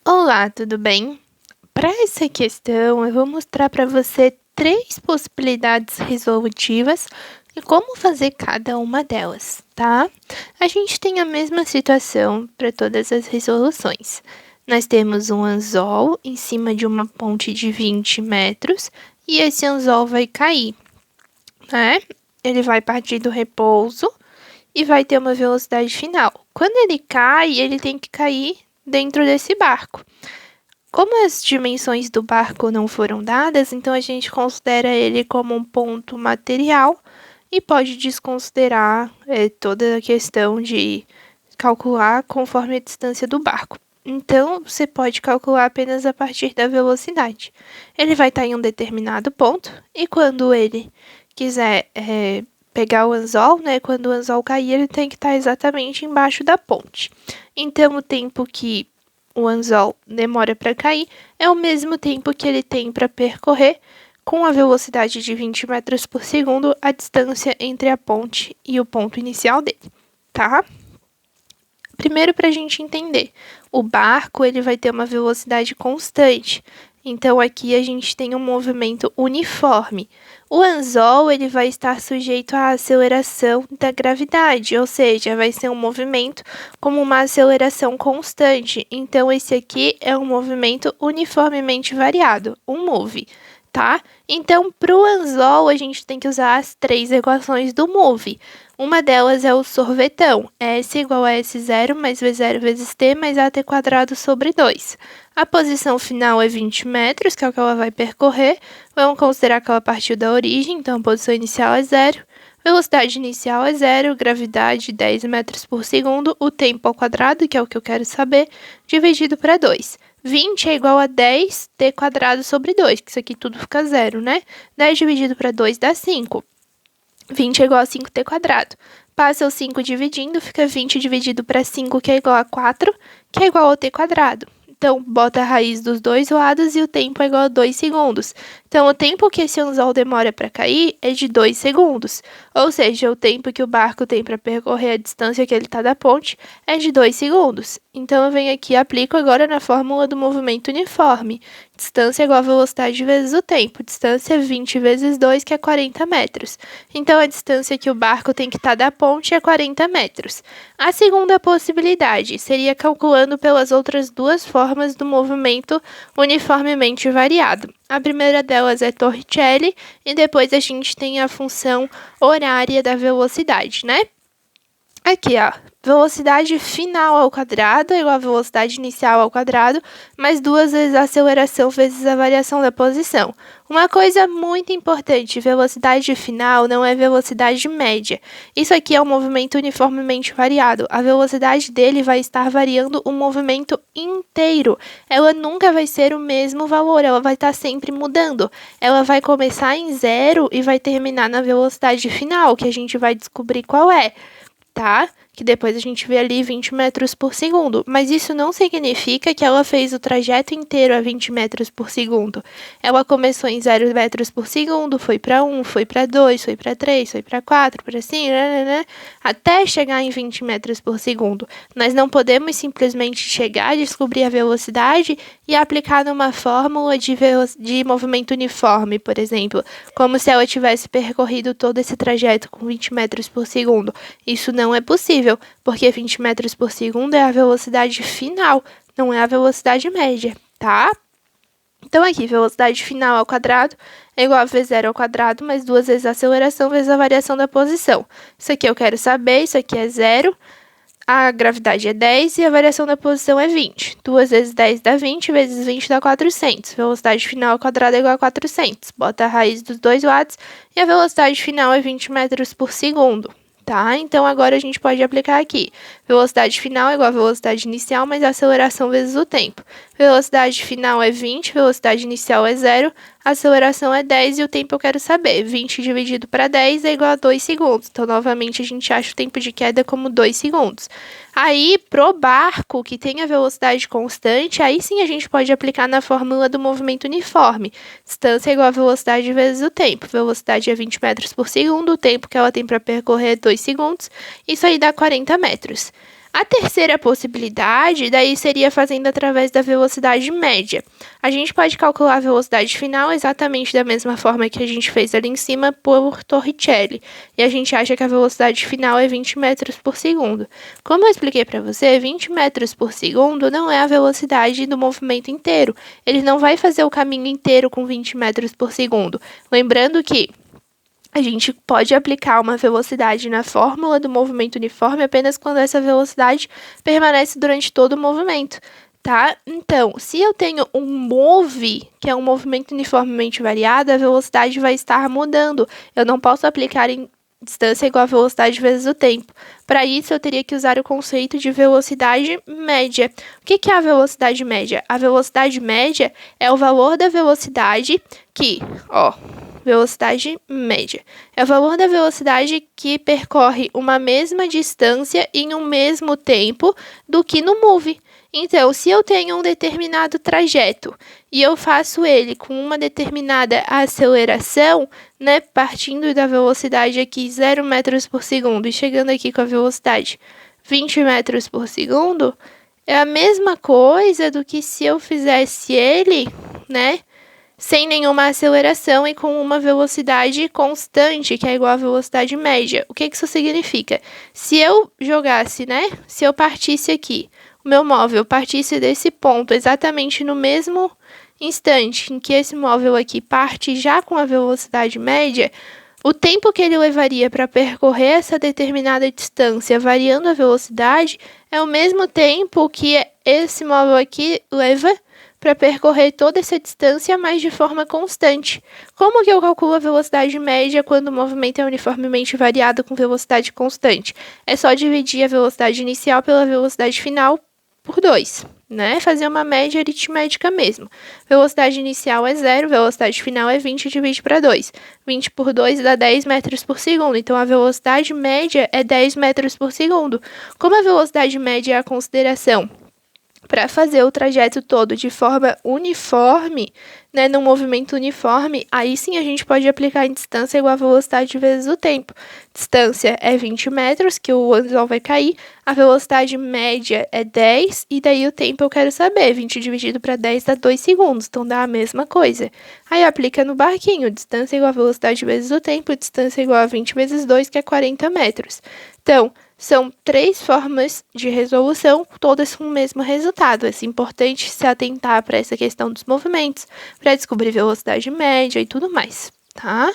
Olá, tudo bem? Para essa questão, eu vou mostrar para você três possibilidades resolutivas e como fazer cada uma delas, tá? A gente tem a mesma situação para todas as resoluções. Nós temos um anzol em cima de uma ponte de 20 metros e esse anzol vai cair, né? Ele vai partir do repouso e vai ter uma velocidade final. Quando ele cai, ele tem que cair dentro desse barco. Como as dimensões do barco não foram dadas, então a gente considera ele como um ponto material e pode desconsiderar toda a questão de calcular conforme a distância do barco. Então, você pode calcular apenas a partir da velocidade. Ele vai estar em um determinado ponto e quando ele quiser pegar o anzol, né, quando o anzol cair, ele tem que estar exatamente embaixo da ponte. Então, o tempo que o anzol demora para cair é o mesmo tempo que ele tem para percorrer com a velocidade de 20 metros por segundo a distância entre a ponte e o ponto inicial dele, tá? Primeiro, para a gente entender, o barco ele vai ter uma velocidade constante. Então, aqui a gente tem um movimento uniforme. O anzol ele vai estar sujeito à aceleração da gravidade, ou seja, vai ser um movimento como uma aceleração constante. Então, esse aqui é um movimento uniformemente variado, um move, tá? Então, para o anzol, a gente tem que usar as três equações do move. Uma delas é o sorvetão, S igual a S0 mais V0 vezes T mais AT quadrado sobre 2. A posição final é 20 metros, que é o que ela vai percorrer. Vamos considerar que ela partiu da origem, então a posição inicial é 0. Velocidade inicial é 0, gravidade 10 metros por segundo, o tempo ao quadrado, que é o que eu quero saber, dividido para 2. 20 é igual a 10 t quadrado sobre 2, que isso aqui tudo fica 0, né? 10 dividido para 2 dá 5. 20 é igual a 5t quadrado. Passa o 5 dividindo, fica 20 dividido para 5, que é igual a 4, que é igual ao t quadrado. Então, bota a raiz dos dois lados e o tempo é igual a 2 segundos. Então, o tempo que esse anzol demora para cair é de 2 segundos. Ou seja, o tempo que o barco tem para percorrer a distância que ele está da ponte é de 2 segundos. Então, eu venho aqui e aplico agora na fórmula do movimento uniforme. Distância igual a velocidade vezes o tempo. Distância 20 vezes 2, que é 40 metros. Então, a distância que o barco tem que estar da ponte é 40 metros. A segunda possibilidade seria calculando pelas outras duas formas do movimento uniformemente variado. A primeira delas é Torricelli e depois a gente tem a função horária da velocidade, né? Aqui, ó, velocidade final ao quadrado é igual a velocidade inicial ao quadrado, mais 2 vezes a aceleração vezes a variação da posição. Uma coisa muito importante, velocidade final não é velocidade média. Isso aqui é um movimento uniformemente variado. A velocidade dele vai estar variando o movimento inteiro. Ela nunca vai ser o mesmo valor, ela vai estar sempre mudando. Ela vai começar em 0 e vai terminar na velocidade final, que a gente vai descobrir qual é, tá? Que depois a gente vê ali 20 metros por segundo. Mas isso não significa que ela fez o trajeto inteiro a 20 metros por segundo. Ela começou em 0 metros por segundo, foi para 1, foi para 2, foi para 3, foi para 4, para assim, né, até chegar em 20 metros por segundo. Nós não podemos simplesmente chegar, descobrir a velocidade e aplicar numa fórmula de movimento uniforme, por exemplo, como se ela tivesse percorrido todo esse trajeto com 20 metros por segundo. Isso não é possível, porque 20 metros por segundo é a velocidade final, não é a velocidade média, tá? Então, aqui, velocidade final ao quadrado é igual a V0 ao quadrado, mais 2 vezes a aceleração vezes a variação da posição. Isso aqui eu quero saber, isso aqui é 0, a gravidade é 10 e a variação da posição é 20. 2 vezes 10 dá 20, vezes 20 dá 400. Velocidade final ao quadrado é igual a 400. Bota a raiz dos dois lados e a velocidade final é 20 metros por segundo. Tá? Então, agora a gente pode aplicar aqui. Velocidade final é igual a velocidade inicial mais a aceleração vezes o tempo. Velocidade final é 20, velocidade inicial é 0, a aceleração é 10 e o tempo eu quero saber. 20 dividido para 10 é igual a 2 segundos. Então, novamente, a gente acha o tempo de queda como 2 segundos. Aí, pro barco que tem a velocidade constante, aí sim a gente pode aplicar na fórmula do movimento uniforme. Distância é igual a velocidade vezes o tempo. Velocidade é 20 metros por segundo, o tempo que ela tem para percorrer é 2 segundos. Isso aí dá 40 metros. A terceira possibilidade, daí seria fazendo através da velocidade média. A gente pode calcular a velocidade final exatamente da mesma forma que a gente fez ali em cima por Torricelli. E a gente acha que a velocidade final é 20 metros por segundo. Como eu expliquei para você, 20 metros por segundo não é a velocidade do movimento inteiro. Ele não vai fazer o caminho inteiro com 20 metros por segundo. Lembrando que a gente pode aplicar uma velocidade na fórmula do movimento uniforme apenas quando essa velocidade permanece durante todo o movimento, tá? Então, se eu tenho um move, que é um movimento uniformemente variado, a velocidade vai estar mudando. Eu não posso aplicar em distância igual a velocidade vezes o tempo. Para isso, eu teria que usar o conceito de velocidade média. O que é a velocidade média? A velocidade média é o valor da velocidade que, velocidade média. É o valor da velocidade que percorre uma mesma distância em um mesmo tempo do que no move. Então, se eu tenho um determinado trajeto e eu faço ele com uma determinada aceleração, né, partindo da velocidade aqui 0 metros por segundo e chegando aqui com a velocidade 20 metros por segundo, é a mesma coisa do que se eu fizesse ele, né, sem nenhuma aceleração e com uma velocidade constante, que é igual à velocidade média. O que isso significa? Se eu jogasse, né? Se eu partisse aqui, o meu móvel partisse desse ponto exatamente no mesmo instante em que esse móvel aqui parte já com a velocidade média, o tempo que ele levaria para percorrer essa determinada distância, variando a velocidade, é o mesmo tempo que esse móvel aqui leva para percorrer toda essa distância, mas de forma constante. Como que eu calculo a velocidade média quando o movimento é uniformemente variado com velocidade constante? É só dividir a velocidade inicial pela velocidade final por 2, né? Fazer uma média aritmética mesmo. Velocidade inicial é 0, velocidade final é 20, divide para 2. 20 por 2 dá 10 metros por segundo, então a velocidade média é 10 metros por segundo. Como a velocidade média é a consideração para fazer o trajeto todo de forma uniforme, né, num movimento uniforme, aí sim a gente pode aplicar em distância igual a velocidade vezes o tempo. Distância é 20 metros, que o anzol vai cair, a velocidade média é 10, e daí o tempo eu quero saber, 20 dividido para 10 dá 2 segundos, então dá a mesma coisa. Aí aplica no barquinho, distância igual a velocidade vezes o tempo, distância igual a 20 vezes 2, que é 40 metros. Então, são 3 formas de resolução, todas com o mesmo resultado. É importante se atentar para essa questão dos movimentos, para descobrir velocidade média e tudo mais, tá?